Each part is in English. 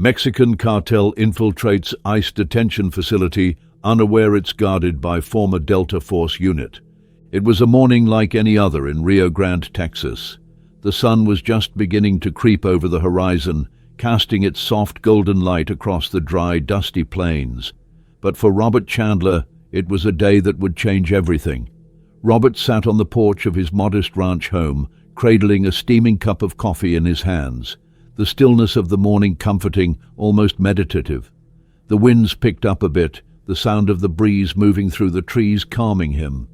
Mexican cartel infiltrates ICE detention facility, unaware it's guarded by former Delta Force unit. It was a morning like any other in Rio Grande, Texas. The sun was just beginning to creep over the horizon, casting its soft golden light across the dry, dusty plains. But for Robert Chandler, it was a day that would change everything. Robert sat on the porch of his modest ranch home, cradling a steaming cup of coffee in his hands, the stillness of the morning comforting, almost meditative. The winds picked up a bit, the sound of the breeze moving through the trees calming him.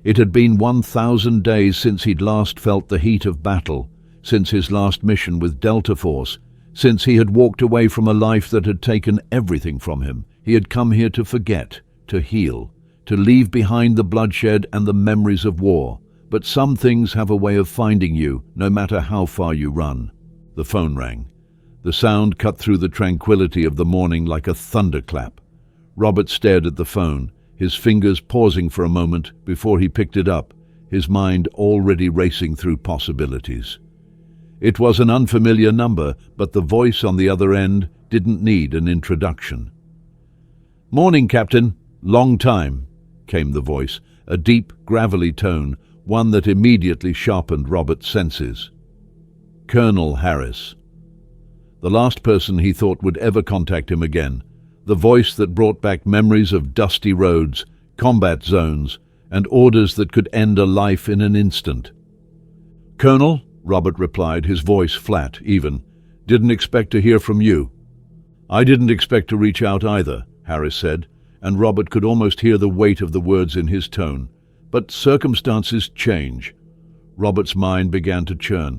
It had been 1,000 days since he'd last felt the heat of battle, since his last mission with Delta Force, since he had walked away from a life that had taken everything from him. He had come here to forget, to heal, to leave behind the bloodshed and the memories of war. But some things have a way of finding you, no matter how far you run. The phone rang. The sound cut through the tranquility of the morning like a thunderclap. Robert stared at the phone, his fingers pausing for a moment before he picked it up, his mind already racing through possibilities. It was an unfamiliar number, but the voice on the other end didn't need an introduction. "Morning, Captain. Long time," came the voice, a deep, gravelly tone, one that immediately sharpened Robert's senses. Colonel Harris. The last person he thought would ever contact him again, the voice that brought back memories of dusty roads, combat zones, and orders that could end a life in an instant. "Colonel," Robert replied, his voice flat, even. "Didn't expect to hear from you." "I didn't expect to reach out either," Harris said, and Robert could almost hear the weight of the words in his tone. But circumstances change. Robert's mind began to churn.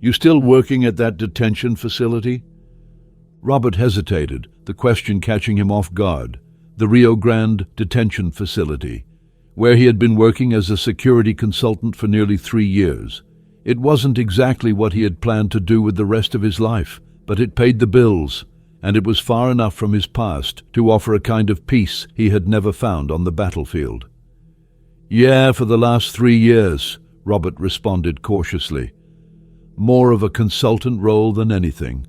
"You still working at that detention facility?" Robert hesitated, the question catching him off guard. The Rio Grande detention facility, where he had been working as a security consultant for nearly 3 years. It wasn't exactly what he had planned to do with the rest of his life, but it paid the bills, and it was far enough from his past to offer a kind of peace he had never found on the battlefield. "Yeah, for the last 3 years," Robert responded cautiously. "More of a consultant role than anything."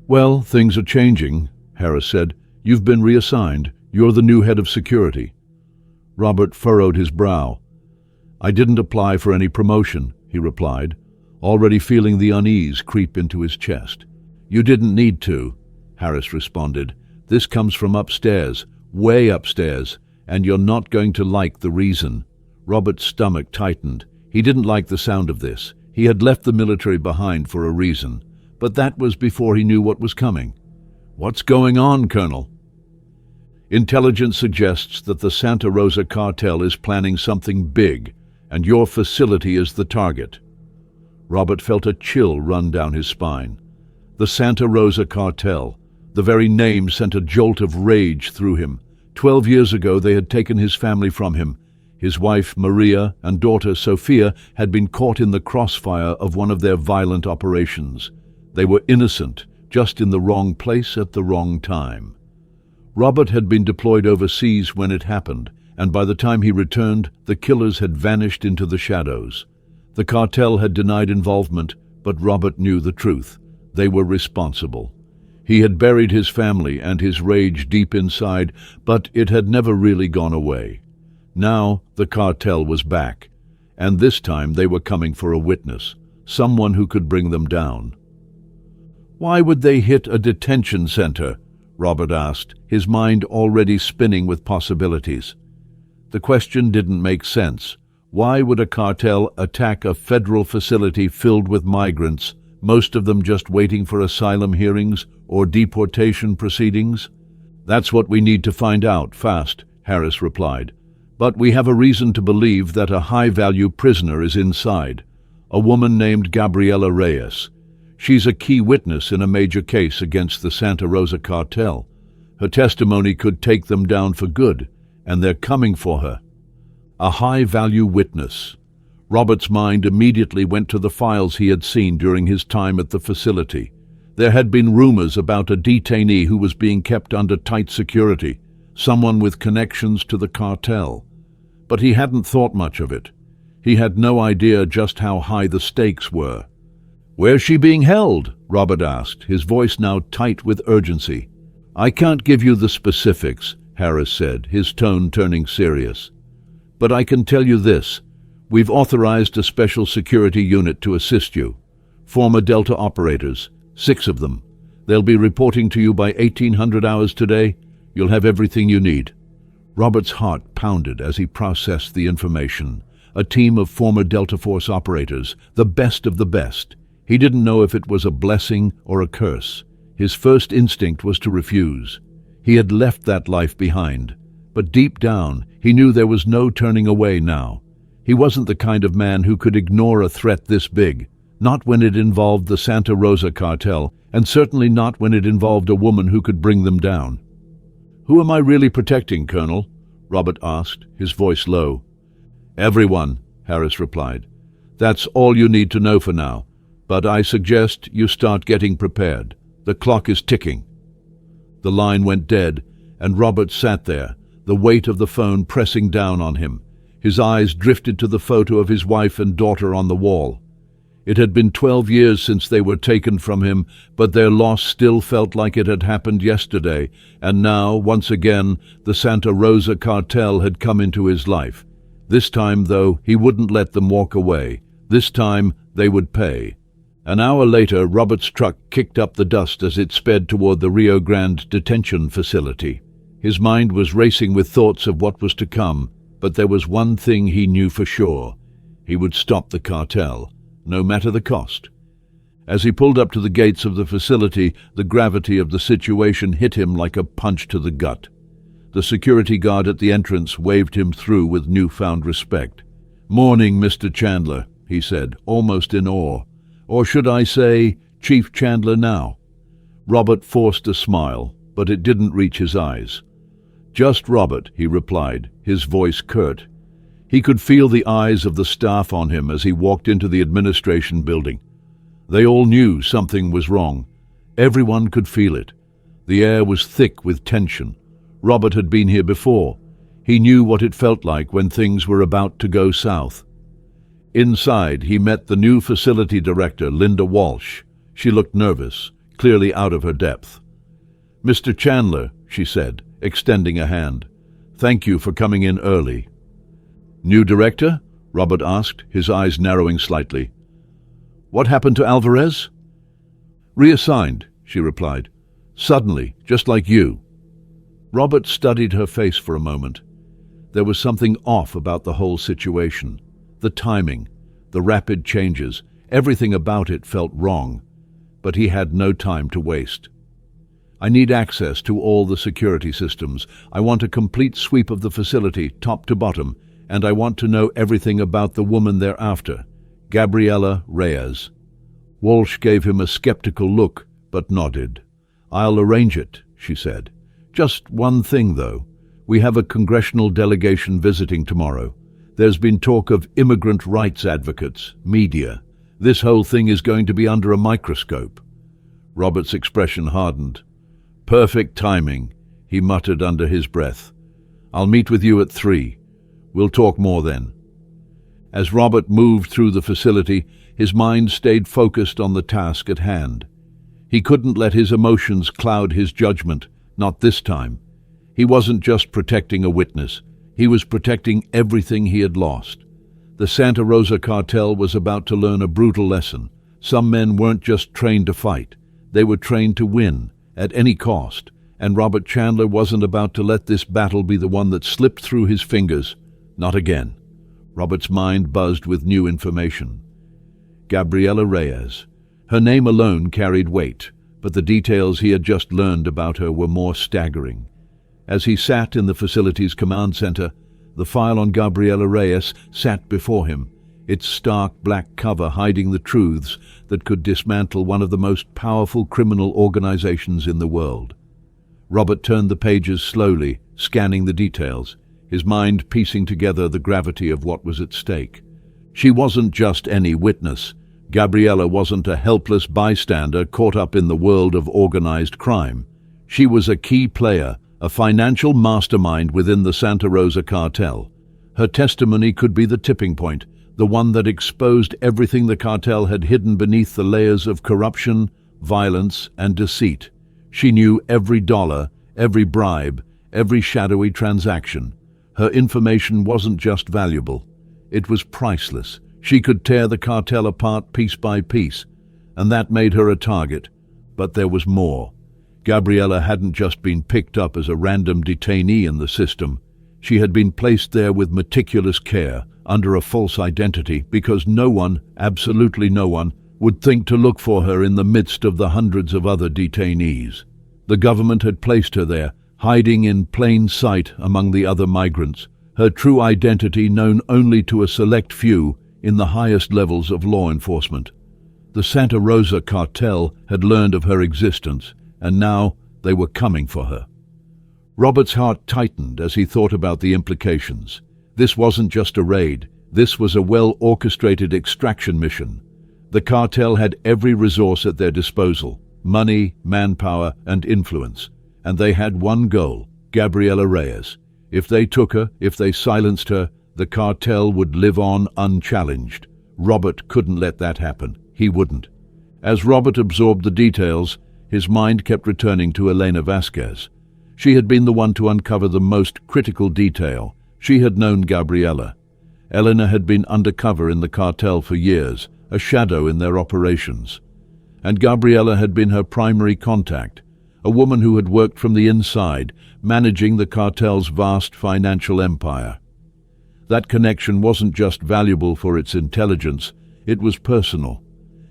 "Well, things are changing," Harris said. "You've been reassigned. You're the new head of security." Robert furrowed his brow. "I didn't apply for any promotion," he replied, already feeling the unease creep into his chest. "You didn't need to," Harris responded. "This comes from upstairs, way upstairs, and you're not going to like the reason." Robert's stomach tightened. He didn't like the sound of this. He had left the military behind for a reason, but that was before he knew what was coming. "What's going on, Colonel?" "Intelligence suggests that the Santa Rosa Cartel is planning something big, and your facility is the target." Robert felt a chill run down his spine. The Santa Rosa Cartel. The very name sent a jolt of rage through him. 12 years ago they had taken his family from him. His wife, Maria, and daughter, Sophia, had been caught in the crossfire of one of their violent operations. They were innocent, just in the wrong place at the wrong time. Robert had been deployed overseas when it happened, and by the time he returned, the killers had vanished into the shadows. The cartel had denied involvement, but Robert knew the truth. They were responsible. He had buried his family and his rage deep inside, but it had never really gone away. Now the cartel was back, and this time they were coming for a witness, someone who could bring them down. "Why would they hit a detention center?" Robert asked, his mind already spinning with possibilities. The question didn't make sense. Why would a cartel attack a federal facility filled with migrants, most of them just waiting for asylum hearings or deportation proceedings? "That's what we need to find out, fast," Harris replied. "But we have a reason to believe that a high-value prisoner is inside, a woman named Gabriela Reyes. She's a key witness in a major case against the Santa Rosa Cartel. Her testimony could take them down for good, and they're coming for her." A high-value witness. Robert's mind immediately went to the files he had seen during his time at the facility. There had been rumors about a detainee who was being kept under tight security, someone with connections to the cartel. But he hadn't thought much of it. He had no idea just how high the stakes were. "Where's she being held?" Robert asked, his voice now tight with urgency. "I can't give you the specifics," Harris said, his tone turning serious. "But I can tell you this. We've authorized a special security unit to assist you. Former Delta operators, 6 of them. They'll be reporting to you by 1800 hours today. You'll have everything you need." Robert's heart pounded as he processed the information. A team of former Delta Force operators, the best of the best. He didn't know if it was a blessing or a curse. His first instinct was to refuse. He had left that life behind. But deep down, he knew there was no turning away now. He wasn't the kind of man who could ignore a threat this big. Not when it involved the Santa Rosa Cartel, and certainly not when it involved a woman who could bring them down. "Who am I really protecting, Colonel?" Robert asked, his voice low. "Everyone," Harris replied. "That's all you need to know for now. But I suggest you start getting prepared. The clock is ticking." The line went dead, and Robert sat there, the weight of the phone pressing down on him. His eyes drifted to the photo of his wife and daughter on the wall. It had been 12 years since they were taken from him, but their loss still felt like it had happened yesterday, and now, once again, the Santa Rosa Cartel had come into his life. This time, though, he wouldn't let them walk away. This time, they would pay. An hour later, Robert's truck kicked up the dust as it sped toward the Rio Grande detention facility. His mind was racing with thoughts of what was to come, but there was one thing he knew for sure. He would stop the cartel, no matter the cost. As he pulled up to the gates of the facility, the gravity of the situation hit him like a punch to the gut. The security guard at the entrance waved him through with newfound respect. "Morning, Mr. Chandler," he said, almost in awe. "Or should I say, Chief Chandler now?" Robert forced a smile, but it didn't reach his eyes. "Just Robert," he replied, his voice curt. He could feel the eyes of the staff on him as he walked into the administration building. They all knew something was wrong. Everyone could feel it. The air was thick with tension. Robert had been here before. He knew what it felt like when things were about to go south. Inside, he met the new facility director, Linda Walsh. She looked nervous, clearly out of her depth. "Mr. Chandler," she said, extending a hand. "Thank you for coming in early." "New director?" Robert asked, his eyes narrowing slightly. "What happened to Alvarez?" "Reassigned," she replied. "Suddenly, just like you." Robert studied her face for a moment. There was something off about the whole situation. The timing, the rapid changes, everything about it felt wrong. But he had no time to waste. "I need access to all the security systems. I want a complete sweep of the facility, top to bottom, and I want to know everything about the woman they're after, Gabriela Reyes." Walsh gave him a skeptical look, but nodded. "I'll arrange it," she said. "Just one thing, though. We have a congressional delegation visiting tomorrow. There's been talk of immigrant rights advocates, media. This whole thing is going to be under a microscope." Robert's expression hardened. "Perfect timing," he muttered under his breath. "I'll meet with you at 3. We'll talk more then." As Robert moved through the facility, his mind stayed focused on the task at hand. He couldn't let his emotions cloud his judgment, not this time. He wasn't just protecting a witness. He was protecting everything he had lost. The Santa Rosa Cartel was about to learn a brutal lesson. Some men weren't just trained to fight. They were trained to win, at any cost, and Robert Chandler wasn't about to let this battle be the one that slipped through his fingers. Not again. Robert's mind buzzed with new information. Gabriela Reyes. Her name alone carried weight, but the details he had just learned about her were more staggering. As he sat in the facility's command center, the file on Gabriela Reyes sat before him, its stark black cover hiding the truths that could dismantle one of the most powerful criminal organizations in the world. Robert turned the pages slowly, scanning the details, his mind piecing together the gravity of what was at stake. She wasn't just any witness. Gabriela wasn't a helpless bystander caught up in the world of organized crime. She was a key player, a financial mastermind within the Santa Rosa Cartel. Her testimony could be the tipping point, the one that exposed everything the cartel had hidden beneath the layers of corruption, violence, and deceit. She knew every dollar, every bribe, every shadowy transaction. Her information wasn't just valuable, it was priceless. She could tear the cartel apart piece by piece, and that made her a target. But there was more. Gabriella hadn't just been picked up as a random detainee in the system. She had been placed there with meticulous care, under a false identity, because no one, absolutely no one, would think to look for her in the midst of the hundreds of other detainees. The government had placed her there, hiding in plain sight among the other migrants, her true identity known only to a select few in the highest levels of law enforcement. The Santa Rosa cartel had learned of her existence, and now they were coming for her. Robert's heart tightened as he thought about the implications. This wasn't just a raid, this was a well-orchestrated extraction mission. The cartel had every resource at their disposal: money, manpower, and influence. And they had one goal: Gabriella Reyes. If they took her, if they silenced her, the cartel would live on unchallenged. Robert couldn't let that happen. He wouldn't. As Robert absorbed the details, his mind kept returning to Elena Vasquez. She had been the one to uncover the most critical detail. She had known Gabriella. Elena had been undercover in the cartel for years, a shadow in their operations. And Gabriella had been her primary contact, a woman who had worked from the inside, managing the cartel's vast financial empire. That connection wasn't just valuable for its intelligence, it was personal.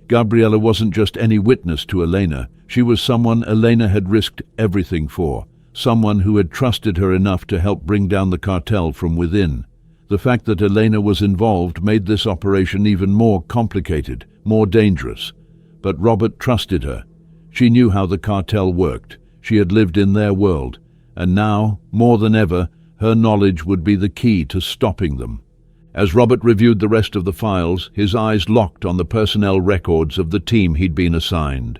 Gabriella wasn't just any witness to Elena, she was someone Elena had risked everything for, someone who had trusted her enough to help bring down the cartel from within. The fact that Elena was involved made this operation even more complicated, more dangerous. But Robert trusted her. She knew how the cartel worked. She had lived in their world, and now, more than ever, her knowledge would be the key to stopping them. As Robert reviewed the rest of the files, his eyes locked on the personnel records of the team he'd been assigned.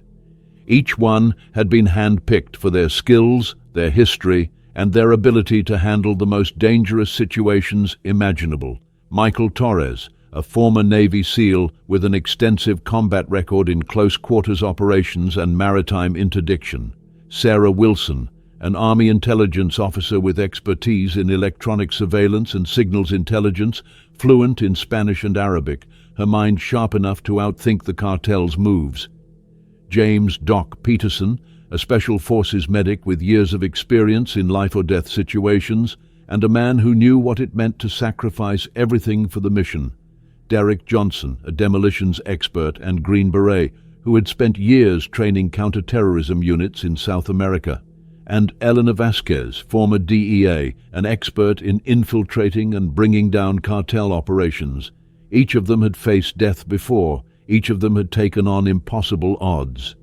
Each one had been handpicked for their skills, their history, and their ability to handle the most dangerous situations imaginable. Michael Torres, a former Navy SEAL with an extensive combat record in close-quarters operations and maritime interdiction. Sarah Wilson, an Army intelligence officer with expertise in electronic surveillance and signals intelligence, fluent in Spanish and Arabic, her mind sharp enough to outthink the cartel's moves. James Doc Peterson, a Special Forces medic with years of experience in life-or-death situations, and a man who knew what it meant to sacrifice everything for the mission. Derek Johnson, a demolitions expert and Green Beret, who had spent years training counter-terrorism units in South America. And Elena Vasquez, former DEA, an expert in infiltrating and bringing down cartel operations. Each of them had faced death before. Each of them had taken on impossible odds.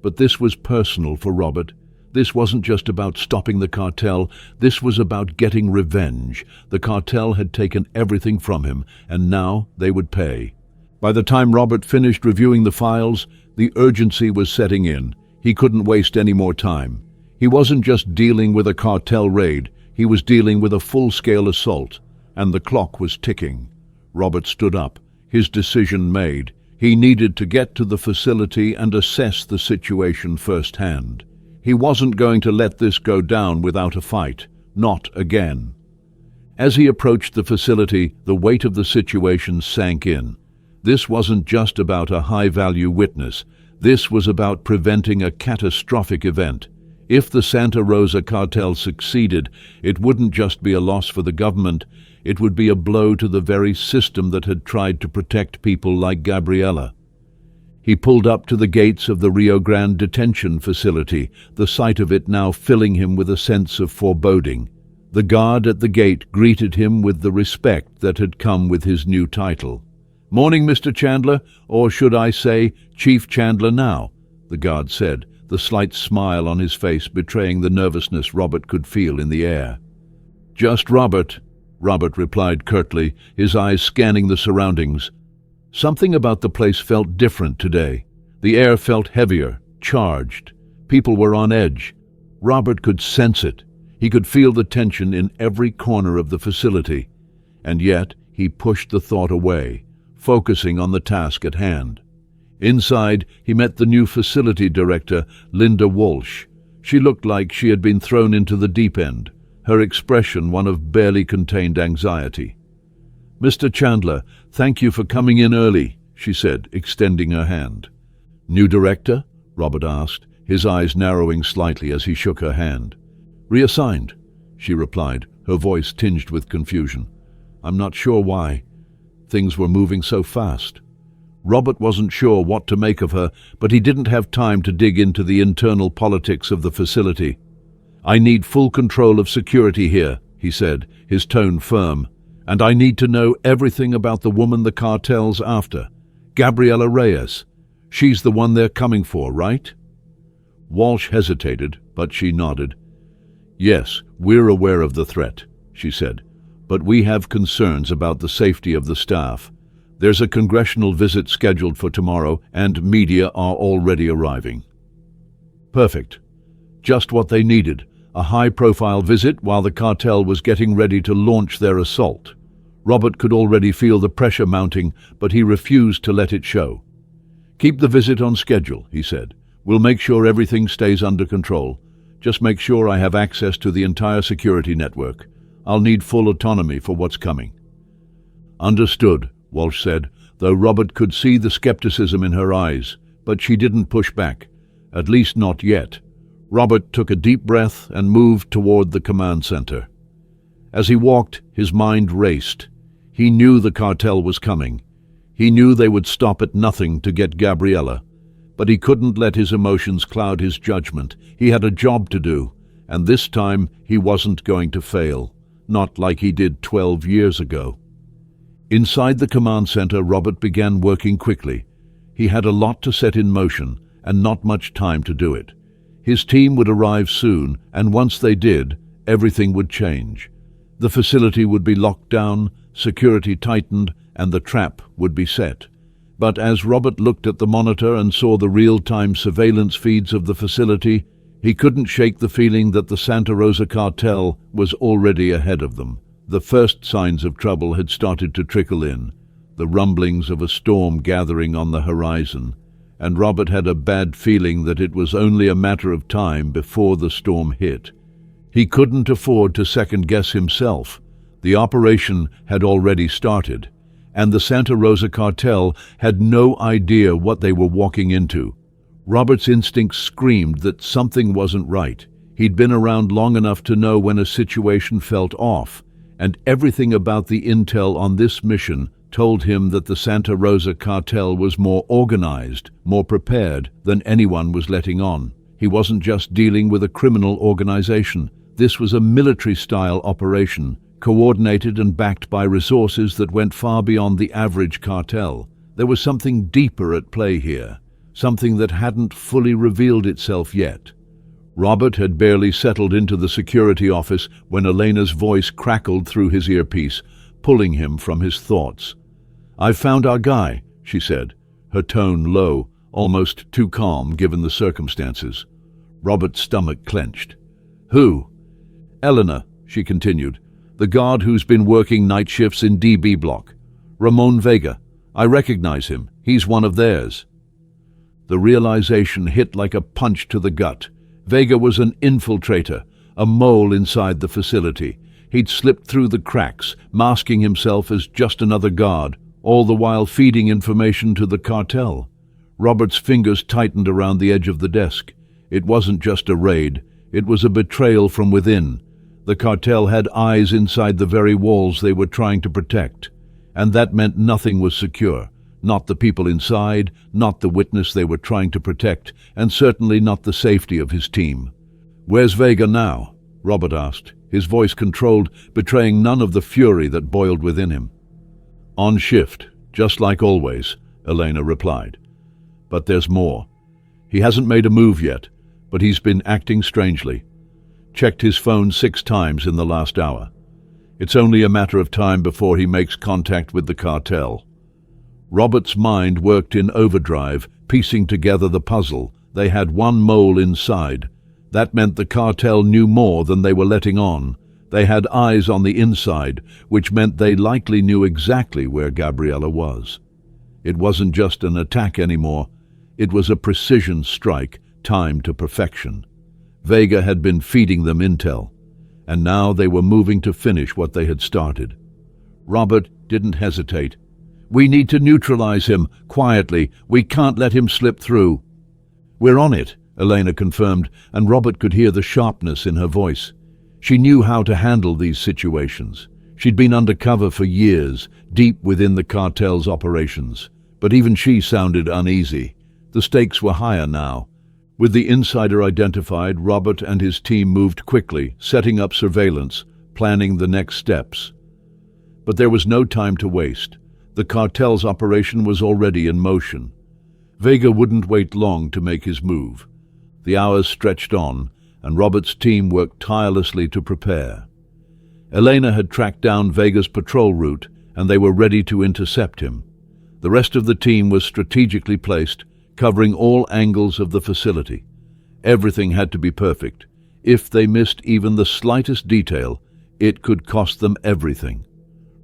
But this was personal for Robert. This wasn't just about stopping the cartel, this was about getting revenge. The cartel had taken everything from him, and now they would pay. By the time Robert finished reviewing the files, the urgency was setting in. He couldn't waste any more time. He wasn't just dealing with a cartel raid, he was dealing with a full-scale assault, and the clock was ticking. Robert stood up, his decision made. He needed to get to the facility and assess the situation firsthand. He wasn't going to let this go down without a fight. Not again. As he approached the facility, the weight of the situation sank in. This wasn't just about a high-value witness. This was about preventing a catastrophic event. If the Santa Rosa cartel succeeded, it wouldn't just be a loss for the government, it would be a blow to the very system that had tried to protect people like Gabriella. He pulled up to the gates of the Rio Grande detention facility, the sight of it now filling him with a sense of foreboding. The guard at the gate greeted him with the respect that had come with his new title. "Morning, Mr. Chandler, or should I say, Chief Chandler now," the guard said, the slight smile on his face betraying the nervousness Robert could feel in the air. "Just Robert," Robert replied curtly, his eyes scanning the surroundings. Something about the place felt different today. The air felt heavier, charged. People were on edge. Robert could sense it. He could feel the tension in every corner of the facility. And yet, he pushed the thought away, focusing on the task at hand. Inside, he met the new facility director, Linda Walsh. She looked like she had been thrown into the deep end, her expression one of barely contained anxiety. "Mr. Chandler, thank you for coming in early," she said, extending her hand. "New director?" Robert asked, his eyes narrowing slightly as he shook her hand. "Reassigned," she replied, her voice tinged with confusion. "I'm not sure why. Things were moving so fast." Robert wasn't sure what to make of her, but he didn't have time to dig into the internal politics of the facility. "I need full control of security here," he said, his tone firm. "And I need to know everything about the woman the cartel's after. Gabriela Reyes. She's the one they're coming for, right?" Walsh hesitated, but she nodded. "Yes, we're aware of the threat," she said, "but we have concerns about the safety of the staff. There's a congressional visit scheduled for tomorrow, and media are already arriving." Perfect. Just what they needed, a high-profile visit while the cartel was getting ready to launch their assault. Robert could already feel the pressure mounting, but he refused to let it show. "Keep the visit on schedule," he said. "We'll make sure everything stays under control. Just make sure I have access to the entire security network. I'll need full autonomy for what's coming." "Understood," Walsh said, though Robert could see the skepticism in her eyes, but she didn't push back, at least not yet. Robert took a deep breath and moved toward the command center. As he walked, his mind raced. He knew the cartel was coming. He knew they would stop at nothing to get Gabriela. But he couldn't let his emotions cloud his judgment. He had a job to do, and this time he wasn't going to fail, not like he did 12 years ago. Inside the command center, Robert began working quickly. He had a lot to set in motion, and not much time to do it. His team would arrive soon, and once they did, everything would change. The facility would be locked down, security tightened, and the trap would be set. But as Robert looked at the monitor and saw the real-time surveillance feeds of the facility, he couldn't shake the feeling that the Santa Rosa cartel was already ahead of them. The first signs of trouble had started to trickle in, the rumblings of a storm gathering on the horizon, and Robert had a bad feeling that it was only a matter of time before the storm hit. He couldn't afford to second-guess himself. The operation had already started, and the Santa Rosa cartel had no idea what they were walking into. Robert's instincts screamed that something wasn't right. He'd been around long enough to know when a situation felt off, and everything about the intel on this mission told him that the Santa Rosa cartel was more organized, more prepared than anyone was letting on. He wasn't just dealing with a criminal organization. This was a military-style operation, coordinated and backed by resources that went far beyond the average cartel. There was something deeper at play here, something that hadn't fully revealed itself yet. Robert had barely settled into the security office when Elena's voice crackled through his earpiece, pulling him from his thoughts. "I've found our guy," she said, her tone low, almost too calm given the circumstances. Robert's stomach clenched. "Who?" "Elena," she continued, "the guard who's been working night shifts in DB Block. Ramon Vega. I recognize him. He's one of theirs." The realization hit like a punch to the gut. Vega was an infiltrator, a mole inside the facility. He'd slipped through the cracks, masking himself as just another guard, all the while feeding information to the cartel. Robert's fingers tightened around the edge of the desk. It wasn't just a raid. It was a betrayal from within. The cartel had eyes inside the very walls they were trying to protect, and that meant nothing was secure. Not the people inside, not the witness they were trying to protect, and certainly not the safety of his team. "Where's Vega now?" Robert asked, his voice controlled, betraying none of the fury that boiled within him. "On shift, just like always," Elena replied. "But there's more. He hasn't made a move yet, but he's been acting strangely. Checked his phone 6 times in the last hour. It's only a matter of time before he makes contact with the cartel." Robert's mind worked in overdrive, piecing together the puzzle. They had one mole inside. That meant the cartel knew more than they were letting on. They had eyes on the inside, which meant they likely knew exactly where Gabriella was. It wasn't just an attack anymore. It was a precision strike, timed to perfection. Vega had been feeding them intel, and now they were moving to finish what they had started. Robert didn't hesitate. "We need to neutralize him, quietly. We can't let him slip through." "We're on it," Elena confirmed, and Robert could hear the sharpness in her voice. She knew how to handle these situations. She'd been undercover for years, deep within the cartel's operations. But even she sounded uneasy. The stakes were higher now. With the insider identified, Robert and his team moved quickly, setting up surveillance, planning the next steps. But there was no time to waste. The cartel's operation was already in motion. Vega wouldn't wait long to make his move. The hours stretched on, and Robert's team worked tirelessly to prepare. Elena had tracked down Vega's patrol route, and they were ready to intercept him. The rest of the team was strategically placed, covering all angles of the facility. Everything had to be perfect. If they missed even the slightest detail, it could cost them everything.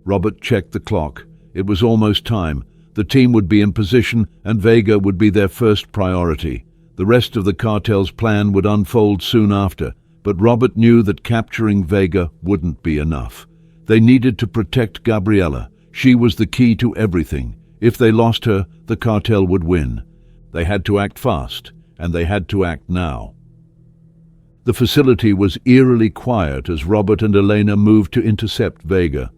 Robert checked the clock. It was almost time. The team would be in position, and Vega would be their first priority. The rest of the cartel's plan would unfold soon after, but Robert knew that capturing Vega wouldn't be enough. They needed to protect Gabriella. She was the key to everything. If they lost her, the cartel would win. They had to act fast, and they had to act now. The facility was eerily quiet as Robert and Elena moved to intercept Vega.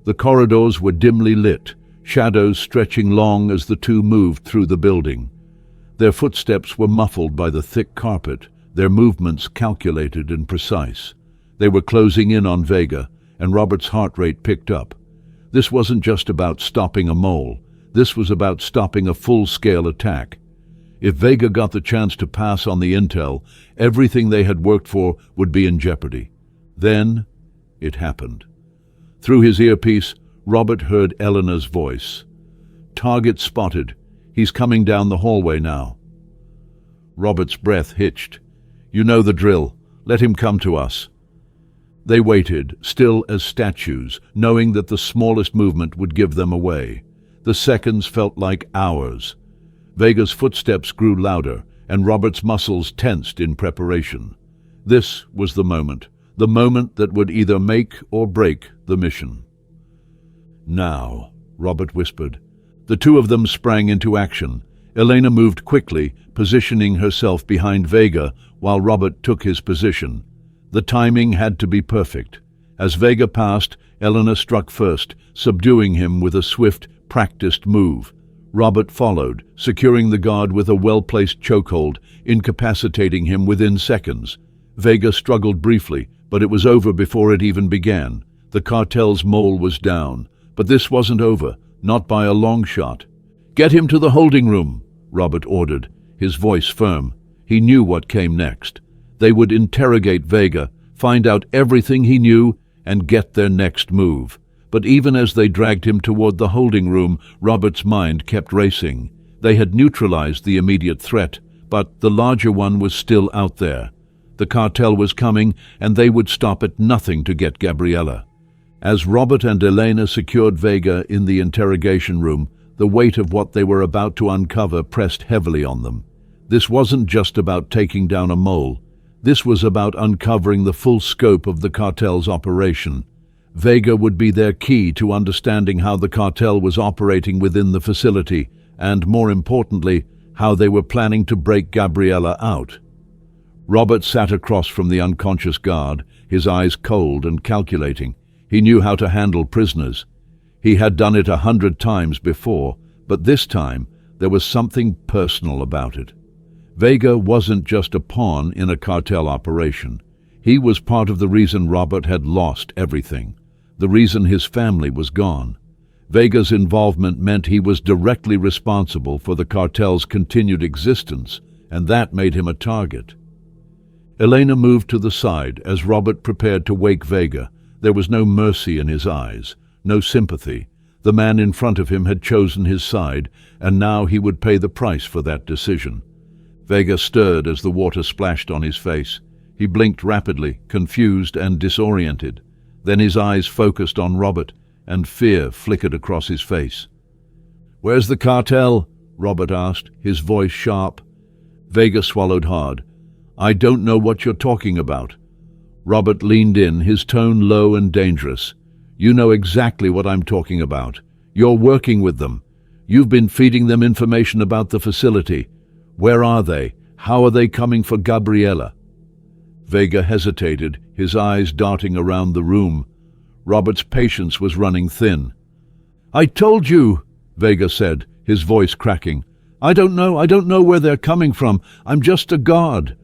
The corridors were dimly lit, shadows stretching long as the two moved through the building. Their footsteps were muffled by the thick carpet, their movements calculated and precise. They were closing in on Vega, and Robert's heart rate picked up. This wasn't just about stopping a mole. This was about stopping a full-scale attack. If Vega got the chance to pass on the intel, everything they had worked for would be in jeopardy. Then it happened. Through his earpiece, Robert heard Eleanor's voice. "Target spotted. He's coming down the hallway now." Robert's breath hitched. "You know the drill. Let him come to us." They waited, still as statues, knowing that the smallest movement would give them away. The seconds felt like hours. Vega's footsteps grew louder, and Robert's muscles tensed in preparation. This was the moment that would either make or break the mission. "Now," Robert whispered. The two of them sprang into action. Elena moved quickly, positioning herself behind Vega while Robert took his position. The timing had to be perfect. As Vega passed, Elena struck first, subduing him with a swift, practiced move. Robert followed, securing the guard with a well-placed chokehold, incapacitating him within seconds. Vega struggled briefly, but it was over before it even began. The cartel's mole was down. But this wasn't over, not by a long shot. "Get him to the holding room," Robert ordered, his voice firm. He knew what came next. They would interrogate Vega, find out everything he knew, and get their next move. But even as they dragged him toward the holding room, Robert's mind kept racing. They had neutralized the immediate threat, but the larger one was still out there. The cartel was coming, and they would stop at nothing to get Gabriella. As Robert and Elena secured Vega in the interrogation room, the weight of what they were about to uncover pressed heavily on them. This wasn't just about taking down a mole. This was about uncovering the full scope of the cartel's operation. Vega would be their key to understanding how the cartel was operating within the facility, and more importantly, how they were planning to break Gabriella out. Robert sat across from the unconscious guard, his eyes cold and calculating. He knew how to handle prisoners. He had done it 100 times before, but this time there was something personal about it. Vega wasn't just a pawn in a cartel operation. He was part of the reason Robert had lost everything, the reason his family was gone. Vega's involvement meant he was directly responsible for the cartel's continued existence, and that made him a target. Elena moved to the side as Robert prepared to wake Vega. There was no mercy in his eyes, no sympathy. The man in front of him had chosen his side, and now he would pay the price for that decision. Vega stirred as the water splashed on his face. He blinked rapidly, confused and disoriented. Then his eyes focused on Robert, and fear flickered across his face. "Where's the cartel?" Robert asked, his voice sharp. Vega swallowed hard. "I don't know what you're talking about." Robert leaned in, his tone low and dangerous. "You know exactly what I'm talking about. You're working with them. You've been feeding them information about the facility. Where are they? How are they coming for Gabriella?" Vega hesitated, his eyes darting around the room. Robert's patience was running thin. "I told you," Vega said, his voice cracking. I don't know where they're coming from. I'm just a guard.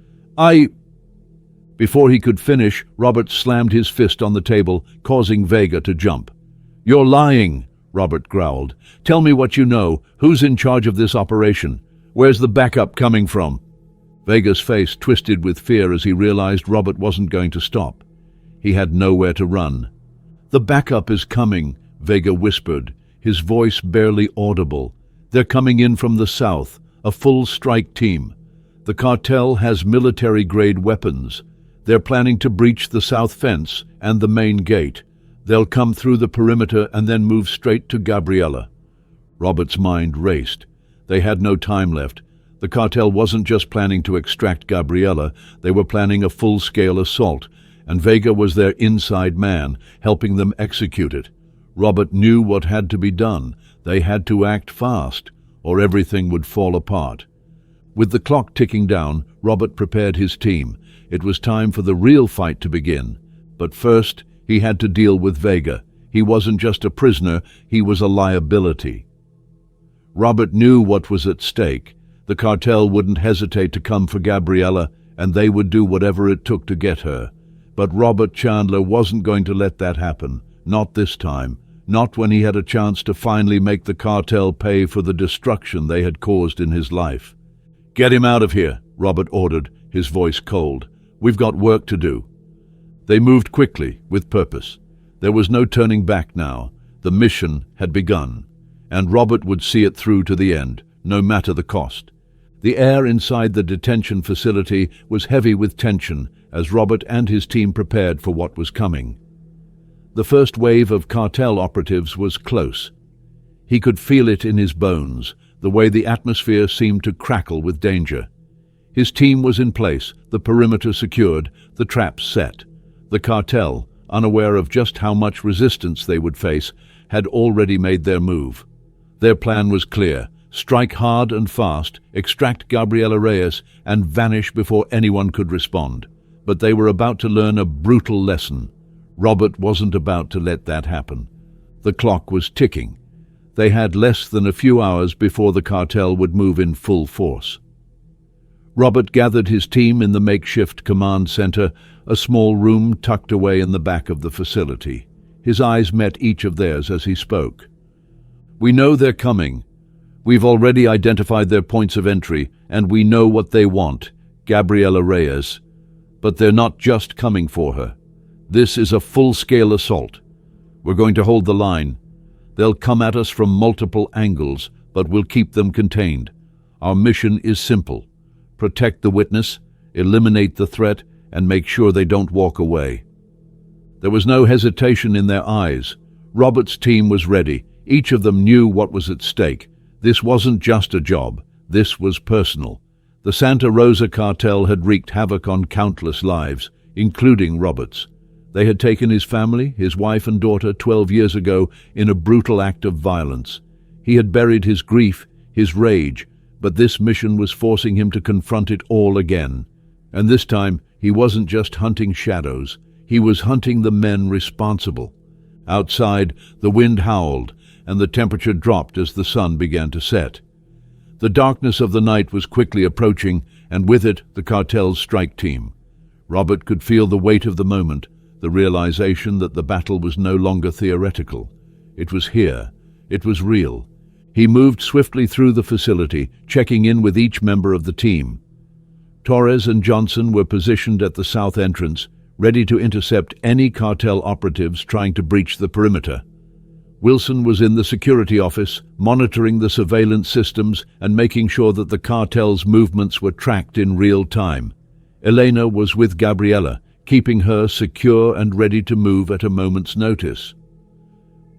Before he could finish, Robert slammed his fist on the table, causing Vega to jump. "You're lying," Robert growled. "Tell me what you know. Who's in charge of this operation? Where's the backup coming from?" Vega's face twisted with fear as he realized Robert wasn't going to stop. He had nowhere to run. "The backup is coming," Vega whispered, his voice barely audible. "They're coming in from the south, a full strike team. The cartel has military-grade weapons. They're planning to breach the south fence and the main gate. They'll come through the perimeter and then move straight to Gabriella." Robert's mind raced. They had no time left. The cartel wasn't just planning to extract Gabriella, they were planning a full-scale assault, and Vega was their inside man, helping them execute it. Robert knew what had to be done. They had to act fast, or everything would fall apart. With the clock ticking down, Robert prepared his team. It was time for the real fight to begin. But first, he had to deal with Vega. He wasn't just a prisoner, he was a liability. Robert knew what was at stake. The cartel wouldn't hesitate to come for Gabriella, and they would do whatever it took to get her. But Robert Chandler wasn't going to let that happen. Not this time. Not when he had a chance to finally make the cartel pay for the destruction they had caused in his life. "Get him out of here," Robert ordered, his voice cold. "We've got work to do." They moved quickly, with purpose. There was no turning back now. The mission had begun, and Robert would see it through to the end, no matter the cost. The air inside the detention facility was heavy with tension as Robert and his team prepared for what was coming. The first wave of cartel operatives was close. He could feel it in his bones, the way the atmosphere seemed to crackle with danger. His team was in place, the perimeter secured, the traps set. The cartel, unaware of just how much resistance they would face, had already made their move. Their plan was clear: strike hard and fast, extract Gabriela Reyes, and vanish before anyone could respond. But they were about to learn a brutal lesson. Robert wasn't about to let that happen. The clock was ticking. They had less than a few hours before the cartel would move in full force. Robert gathered his team in the makeshift command center, a small room tucked away in the back of the facility. His eyes met each of theirs as he spoke. "We know they're coming. We've already identified their points of entry, and we know what they want, Gabriela Reyes. But they're not just coming for her. This is a full-scale assault. We're going to hold the line. They'll come at us from multiple angles, but we'll keep them contained. Our mission is simple: protect the witness, eliminate the threat, and make sure they don't walk away." There was no hesitation in their eyes. Robert's team was ready. Each of them knew what was at stake. This wasn't just a job. This was personal. The Santa Rosa cartel had wreaked havoc on countless lives, including Robert's. They had taken his family, his wife and daughter, 12 years ago in a brutal act of violence. He had buried his grief, his rage, but this mission was forcing him to confront it all again. And this time, he wasn't just hunting shadows. He was hunting the men responsible. Outside, the wind howled, and the temperature dropped as the sun began to set. The darkness of the night was quickly approaching, and with it, the cartel's strike team. Robert could feel the weight of the moment, the realization that the battle was no longer theoretical. It was here. It was real. He moved swiftly through the facility, checking in with each member of the team. Torres and Johnson were positioned at the south entrance, ready to intercept any cartel operatives trying to breach the perimeter. Wilson was in the security office, monitoring the surveillance systems and making sure that the cartel's movements were tracked in real time. Elena was with Gabriela, keeping her secure and ready to move at a moment's notice.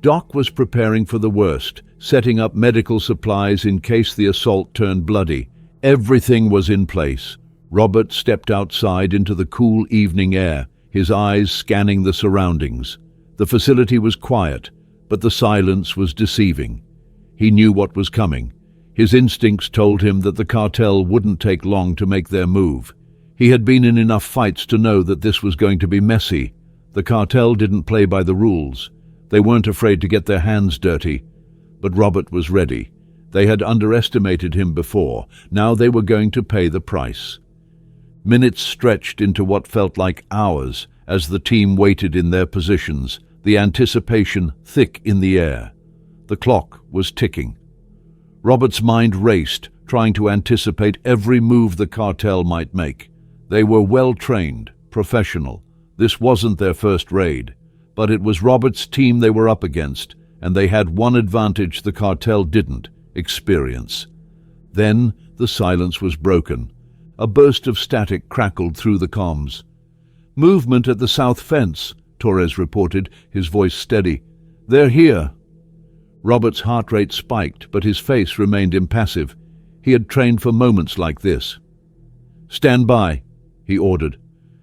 Doc was preparing for the worst, setting up medical supplies in case the assault turned bloody. Everything was in place. Robert stepped outside into the cool evening air, his eyes scanning the surroundings. The facility was quiet, but the silence was deceiving. He knew what was coming. His instincts told him that the cartel wouldn't take long to make their move. He had been in enough fights to know that this was going to be messy. The cartel didn't play by the rules. They weren't afraid to get their hands dirty. But Robert was ready. They had underestimated him before. Now they were going to pay the price. Minutes stretched into what felt like hours as the team waited in their positions, the anticipation thick in the air. The clock was ticking. Robert's mind raced, trying to anticipate every move the cartel might make. They were well-trained, professional. This wasn't their first raid, but it was Robert's team they were up against, and they had one advantage the cartel didn't: experience. Then the silence was broken. A burst of static crackled through the comms. "Movement at the south fence," Torres reported, his voice steady. "They're here." Robert's heart rate spiked, but his face remained impassive. He had trained for moments like this. "Stand by," he ordered.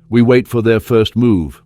"We wait for their first move."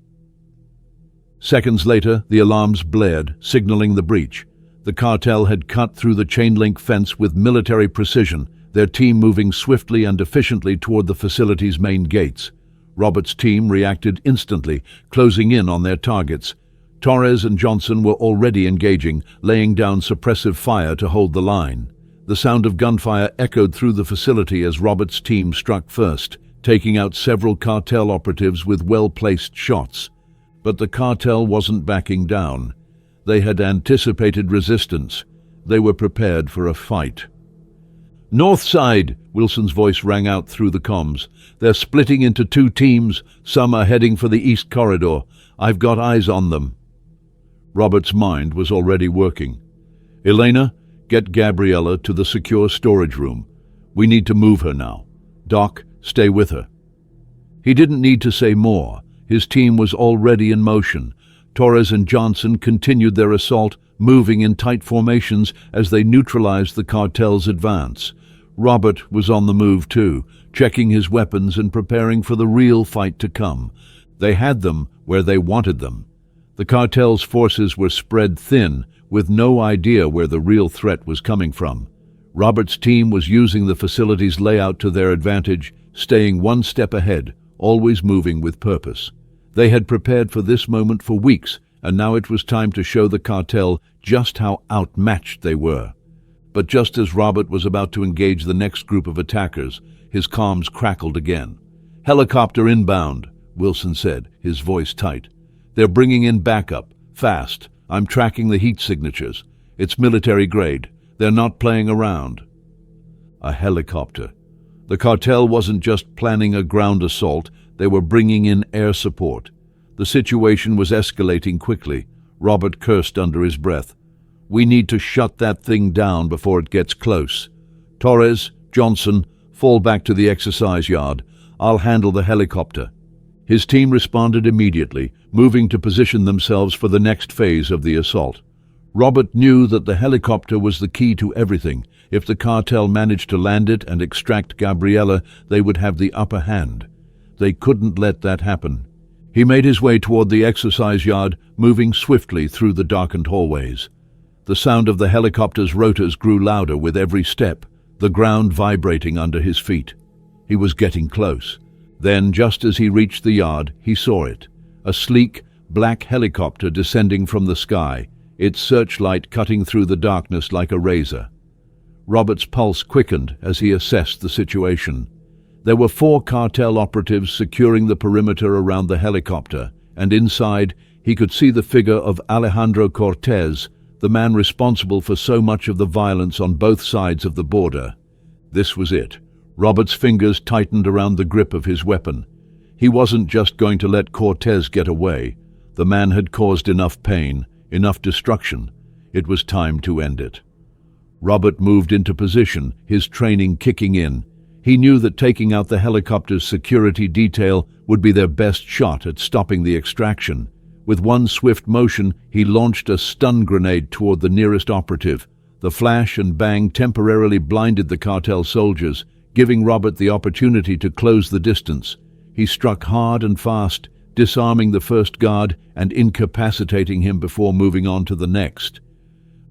Seconds later, the alarms blared, signaling the breach. The cartel had cut through the chain-link fence with military precision, their team moving swiftly and efficiently toward the facility's main gates. Robert's team reacted instantly, closing in on their targets. Torres and Johnson were already engaging, laying down suppressive fire to hold the line. The sound of gunfire echoed through the facility as Robert's team struck first, taking out several cartel operatives with well-placed shots. But the cartel wasn't backing down. They had anticipated resistance. They were prepared for a fight. "North side," Wilson's voice rang out through the comms. "They're splitting into two teams. Some are heading for the east corridor. I've got eyes on them." Robert's mind was already working. "Elena, get Gabriela to the secure storage room. We need to move her now. Doc, stay with her." He didn't need to say more. His team was already in motion. Torres and Johnson continued their assault, moving in tight formations as they neutralized the cartel's advance. Robert was on the move too, checking his weapons and preparing for the real fight to come. They had them where they wanted them. The cartel's forces were spread thin, with no idea where the real threat was coming from. Robert's team was using the facility's layout to their advantage, staying one step ahead, always moving with purpose. They had prepared for this moment for weeks, and now it was time to show the cartel just how outmatched they were. But just as Robert was about to engage the next group of attackers, his comms crackled again. "Helicopter inbound," Wilson said, his voice tight. "They're bringing in backup, fast. I'm tracking the heat signatures. It's military grade. They're not playing around." A helicopter. The cartel wasn't just planning a ground assault, they were bringing in air support. The situation was escalating quickly. Robert cursed under his breath. "We need to shut that thing down before it gets close. Torres, Johnson, fall back to the exercise yard. I'll handle the helicopter." His team responded immediately, moving to position themselves for the next phase of the assault. Robert knew that the helicopter was the key to everything. If the cartel managed to land it and extract Gabriela, they would have the upper hand. They couldn't let that happen. He made his way toward the exercise yard, moving swiftly through the darkened hallways. The sound of the helicopter's rotors grew louder with every step, the ground vibrating under his feet. He was getting close. Then, just as he reached the yard, he saw it. A sleek, black helicopter descending from the sky, its searchlight cutting through the darkness like a razor. Robert's pulse quickened as he assessed the situation. There were 4 cartel operatives securing the perimeter around the helicopter, and inside he could see the figure of Alejandro Cortez, the man responsible for so much of the violence on both sides of the border. This was it. Robert's fingers tightened around the grip of his weapon. He wasn't just going to let Cortez get away. The man had caused enough pain, enough destruction. It was time to end it. Robert moved into position, his training kicking in. He knew that taking out the helicopter's security detail would be their best shot at stopping the extraction. With one swift motion, he launched a stun grenade toward the nearest operative. The flash and bang temporarily blinded the cartel soldiers, giving Robert the opportunity to close the distance. He struck hard and fast, disarming the first guard and incapacitating him before moving on to the next.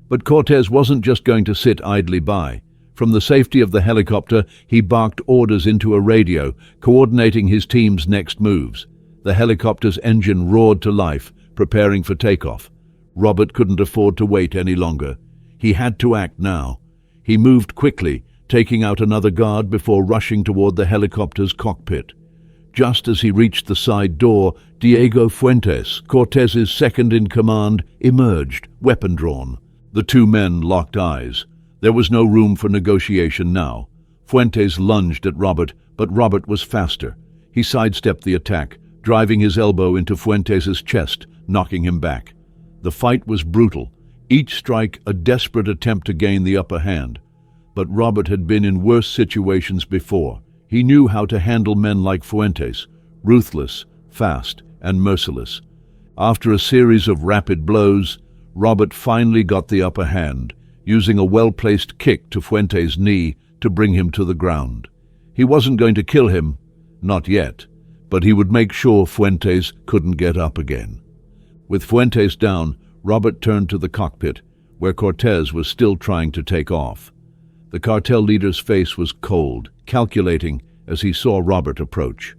But Cortez wasn't just going to sit idly by. From the safety of the helicopter, he barked orders into a radio, coordinating his team's next moves. The helicopter's engine roared to life, preparing for takeoff. Robert couldn't afford to wait any longer. He had to act now. He moved quickly, taking out another guard before rushing toward the helicopter's cockpit. Just as he reached the side door, Diego Fuentes, Cortez's second-in-command, emerged, weapon drawn. The two men locked eyes. There was no room for negotiation now. Fuentes lunged at Robert, but Robert was faster. He sidestepped the attack, driving his elbow into Fuentes' chest, knocking him back. The fight was brutal, each strike a desperate attempt to gain the upper hand. But Robert had been in worse situations before. He knew how to handle men like Fuentes, ruthless, fast, and merciless. After a series of rapid blows, Robert finally got the upper hand, using a well-placed kick to Fuentes' knee to bring him to the ground. He wasn't going to kill him, not yet, but he would make sure Fuentes couldn't get up again. With Fuentes down, Robert turned to the cockpit, where Cortez was still trying to take off. The cartel leader's face was cold, calculating as he saw Robert approach.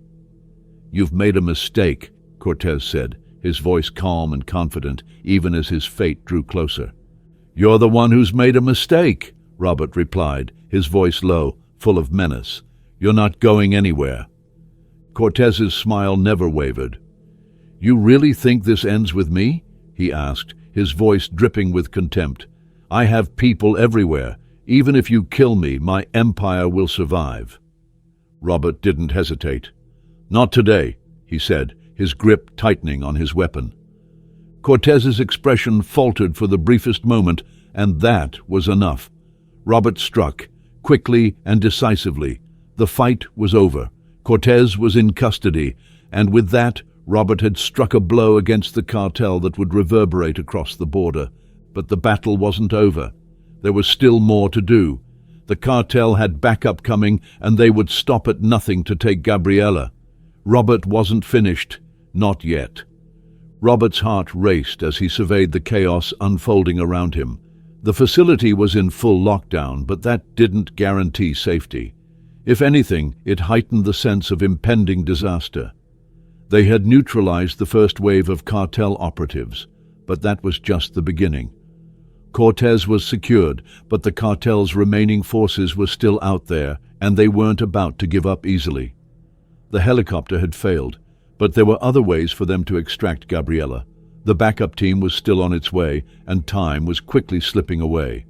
"You've made a mistake," Cortez said, his voice calm and confident, even as his fate drew closer. "You're the one who's made a mistake," Robert replied, his voice low, full of menace. "You're not going anywhere." Cortez's smile never wavered. "You really think this ends with me?" he asked, his voice dripping with contempt. "I have people everywhere. Even if you kill me, my empire will survive." Robert didn't hesitate. "Not today," he said, his grip tightening on his weapon. Cortez's expression faltered for the briefest moment, and that was enough. Robert struck, quickly and decisively. The fight was over. Cortez was in custody, and with that, Robert had struck a blow against the cartel that would reverberate across the border. But the battle wasn't over. There was still more to do. The cartel had backup coming, and they would stop at nothing to take Gabriela. Robert wasn't finished. Not yet. Robert's heart raced as he surveyed the chaos unfolding around him. The facility was in full lockdown, but that didn't guarantee safety. If anything, it heightened the sense of impending disaster. They had neutralized the first wave of cartel operatives, but that was just the beginning. Cortez was secured, but the cartel's remaining forces were still out there, and they weren't about to give up easily. The helicopter had failed, but there were other ways for them to extract Gabriela. The backup team was still on its way, and time was quickly slipping away.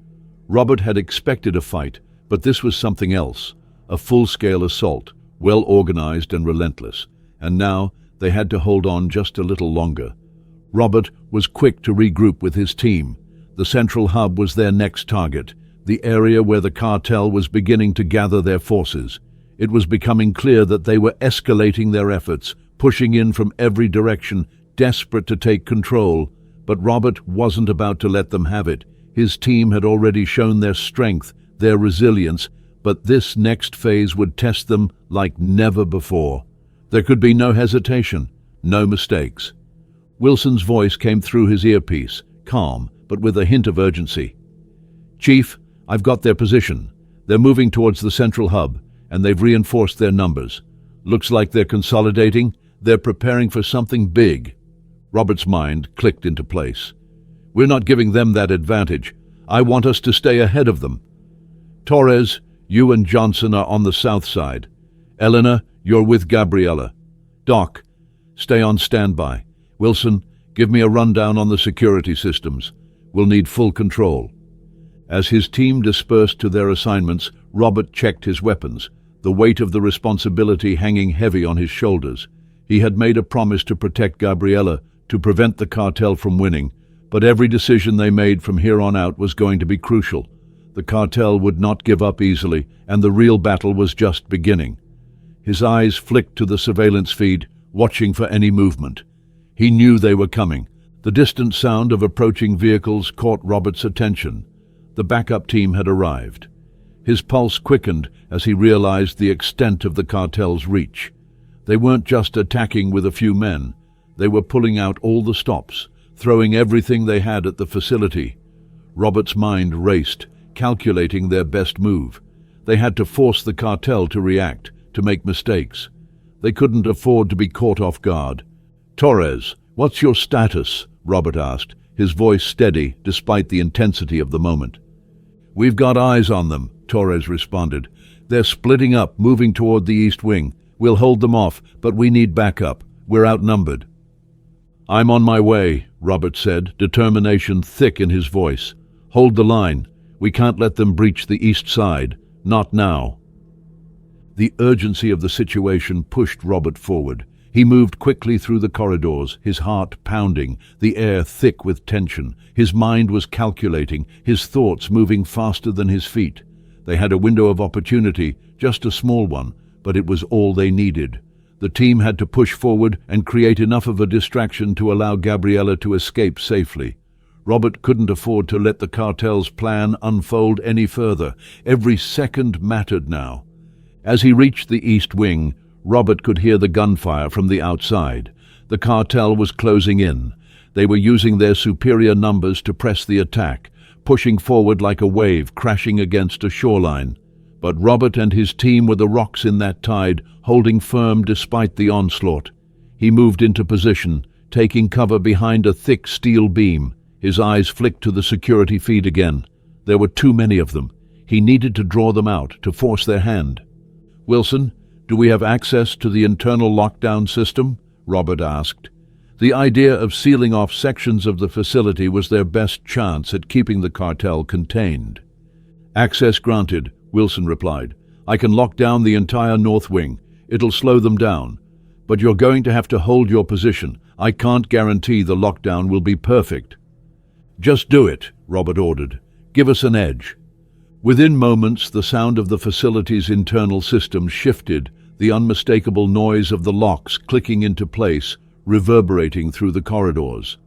Robert had expected a fight, but this was something else, a full-scale assault, well-organized and relentless, and now they had to hold on just a little longer. Robert was quick to regroup with his team. The central hub was their next target, the area where the cartel was beginning to gather their forces. It was becoming clear that they were escalating their efforts, pushing in from every direction, desperate to take control. But Robert wasn't about to let them have it. His team had already shown their strength, their resilience, but this next phase would test them like never before. There could be no hesitation, no mistakes. Wilson's voice came through his earpiece, calm, but with a hint of urgency. "Chief, I've got their position. They're moving towards the central hub, and they've reinforced their numbers. Looks like they're consolidating. They're preparing for something big." Robert's mind clicked into place. "We're not giving them that advantage. I want us to stay ahead of them. Torres, you and Johnson are on the south side. Eleanor, you're with Gabriela. Doc, stay on standby. Wilson, give me a rundown on the security systems. We'll need full control." As his team dispersed to their assignments, Robert checked his weapons, the weight of the responsibility hanging heavy on his shoulders. He had made a promise to protect Gabriela, to prevent the cartel from winning, but every decision they made from here on out was going to be crucial. The cartel would not give up easily, and the real battle was just beginning. His eyes flicked to the surveillance feed, watching for any movement. He knew they were coming. The distant sound of approaching vehicles caught Robert's attention. The backup team had arrived. His pulse quickened as he realized the extent of the cartel's reach. They weren't just attacking with a few men. They were pulling out all the stops, throwing everything they had at the facility. Robert's mind raced, calculating their best move. They had to force the cartel to react, to make mistakes. They couldn't afford to be caught off guard. "Torres, what's your status?" Robert asked, his voice steady despite the intensity of the moment. "We've got eyes on them," Torres responded. "They're splitting up, moving toward the east wing. We'll hold them off, but we need backup. We're outnumbered." "I'm on my way," Robert said, determination thick in his voice. "Hold the line. We can't let them breach the east side. Not now." The urgency of the situation pushed Robert forward. He moved quickly through the corridors, his heart pounding, the air thick with tension. His mind was calculating, his thoughts moving faster than his feet. They had a window of opportunity, just a small one, but it was all they needed. The team had to push forward and create enough of a distraction to allow Gabriella to escape safely. Robert couldn't afford to let the cartel's plan unfold any further. Every second mattered now. As he reached the east wing, Robert could hear the gunfire from the outside. The cartel was closing in. They were using their superior numbers to press the attack, pushing forward like a wave crashing against a shoreline. But Robert and his team were the rocks in that tide, holding firm despite the onslaught. He moved into position, taking cover behind a thick steel beam. His eyes flicked to the security feed again. There were too many of them. He needed to draw them out, to force their hand. "Wilson, do we have access to the internal lockdown system?" Robert asked. The idea of sealing off sections of the facility was their best chance at keeping the cartel contained. "Access granted," Wilson replied. "I can lock down the entire north wing. It'll slow them down. But you're going to have to hold your position. I can't guarantee the lockdown will be perfect." "Just do it," Robert ordered. "Give us an edge." Within moments, the sound of the facility's internal system shifted, the unmistakable noise of the locks clicking into place, reverberating through the corridors.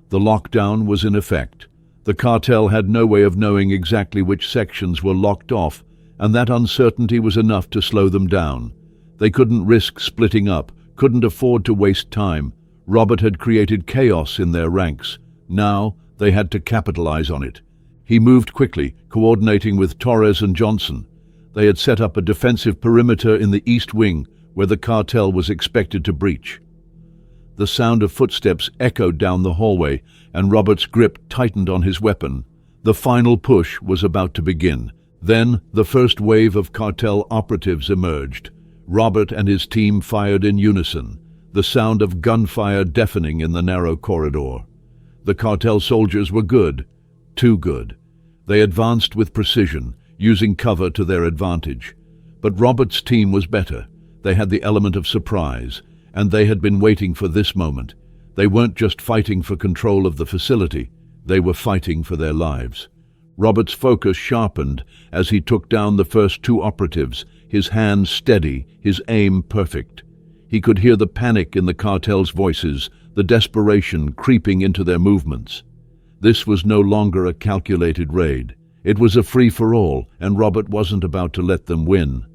The lockdown was in effect. The cartel had no way of knowing exactly which sections were locked off, and that uncertainty was enough to slow them down. They couldn't risk splitting up, couldn't afford to waste time. Robert had created chaos in their ranks. Now they had to capitalize on it. He moved quickly, coordinating with Torres and Johnson. They had set up a defensive perimeter in the east wing, where the cartel was expected to breach. The sound of footsteps echoed down the hallway, and Robert's grip tightened on his weapon. The final push was about to begin. Then the first wave of cartel operatives emerged. Robert and his team fired in unison, the sound of gunfire deafening in the narrow corridor. The cartel soldiers were good, too good. They advanced with precision, using cover to their advantage. But Robert's team was better. They had the element of surprise, and they had been waiting for this moment. They weren't just fighting for control of the facility. They were fighting for their lives. Robert's focus sharpened as he took down the first two operatives, his hands steady, his aim perfect. He could hear the panic in the cartel's voices, the desperation creeping into their movements. This was no longer a calculated raid. It was a free-for-all, and Robert wasn't about to let them win.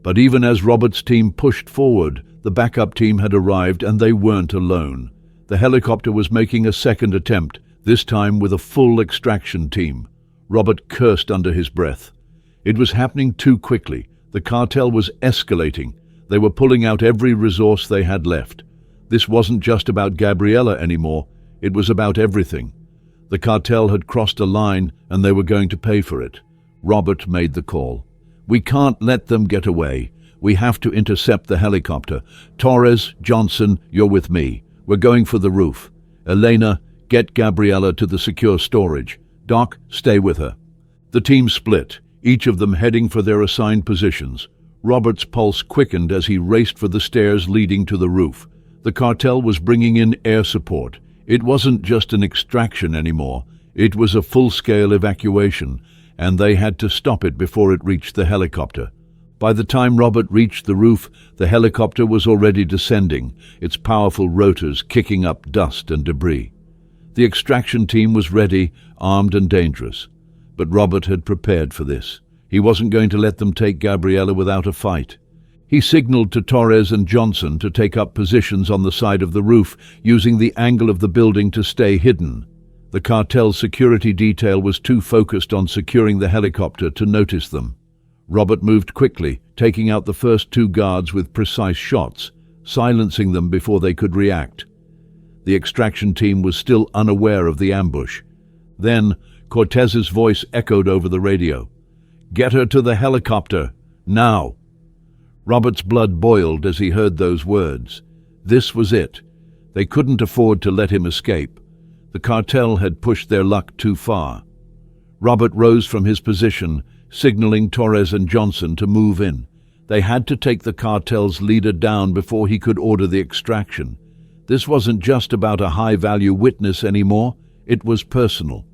But even as Robert's team pushed forward, the backup team had arrived, and they weren't alone. The helicopter was making a second attempt, this time with a full extraction team. Robert cursed under his breath. It was happening too quickly. The cartel was escalating. They were pulling out every resource they had left. This wasn't just about Gabriella anymore. It was about everything. The cartel had crossed a line, and they were going to pay for it. Robert made the call. "We can't let them get away. We have to intercept the helicopter. Torres, Johnson, you're with me. We're going for the roof. Elena, get Gabriella to the secure storage. Doc, stay with her." The team split, each of them heading for their assigned positions. Robert's pulse quickened as he raced for the stairs leading to the roof. The cartel was bringing in air support. It wasn't just an extraction anymore. It was a full-scale evacuation, and they had to stop it before it reached the helicopter. By the time Robert reached the roof, the helicopter was already descending, its powerful rotors kicking up dust and debris. The extraction team was ready, armed and dangerous. But Robert had prepared for this. He wasn't going to let them take Gabriella without a fight. He signaled to Torres and Johnson to take up positions on the side of the roof, using the angle of the building to stay hidden. The cartel security detail was too focused on securing the helicopter to notice them. Robert moved quickly, taking out the first two guards with precise shots, silencing them before they could react. The extraction team was still unaware of the ambush. Then, Cortez's voice echoed over the radio. "Get her to the helicopter, now!" Robert's blood boiled as he heard those words. This was it. They couldn't afford to let him escape. The cartel had pushed their luck too far. Robert rose from his position, signaling Torres and Johnson to move in. They had to take the cartel's leader down before he could order the extraction. This wasn't just about a high-value witness anymore, it was personal.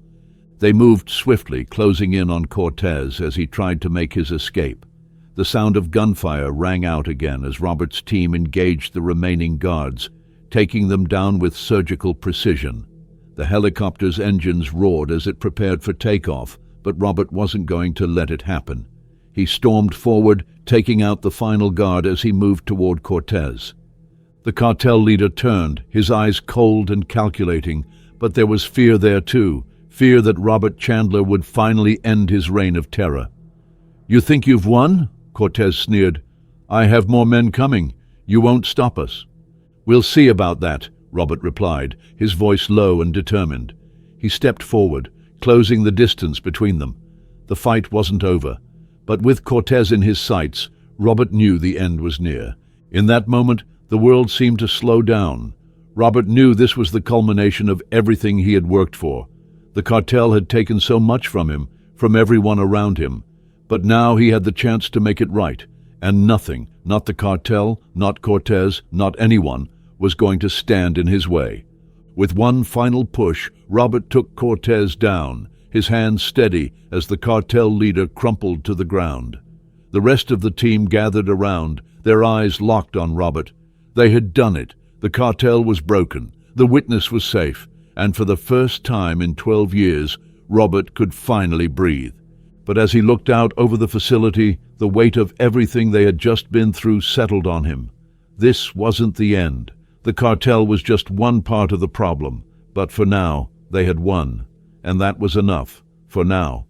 They moved swiftly, closing in on Cortez as he tried to make his escape. The sound of gunfire rang out again as Robert's team engaged the remaining guards, taking them down with surgical precision. The helicopter's engines roared as it prepared for takeoff, but Robert wasn't going to let it happen. He stormed forward, taking out the final guard as he moved toward Cortez. The cartel leader turned, his eyes cold and calculating, but there was fear there too, fear that Robert Chandler would finally end his reign of terror. "You think you've won?" Cortez sneered. "I have more men coming. You won't stop us." "We'll see about that," Robert replied, his voice low and determined. He stepped forward, closing the distance between them. The fight wasn't over, but with Cortez in his sights, Robert knew the end was near. In that moment, the world seemed to slow down. Robert knew this was the culmination of everything he had worked for. The cartel had taken so much from him, from everyone around him. But now he had the chance to make it right, and nothing, not the cartel, not Cortez, not anyone, was going to stand in his way. With one final push, Robert took Cortez down, his hands steady as the cartel leader crumpled to the ground. The rest of the team gathered around, their eyes locked on Robert. They had done it. The cartel was broken. The witness was safe. And for the first time in 12 years, Robert could finally breathe. But as he looked out over the facility, the weight of everything they had just been through settled on him. This wasn't the end. The cartel was just one part of the problem, but for now, they had won, and that was enough, for now.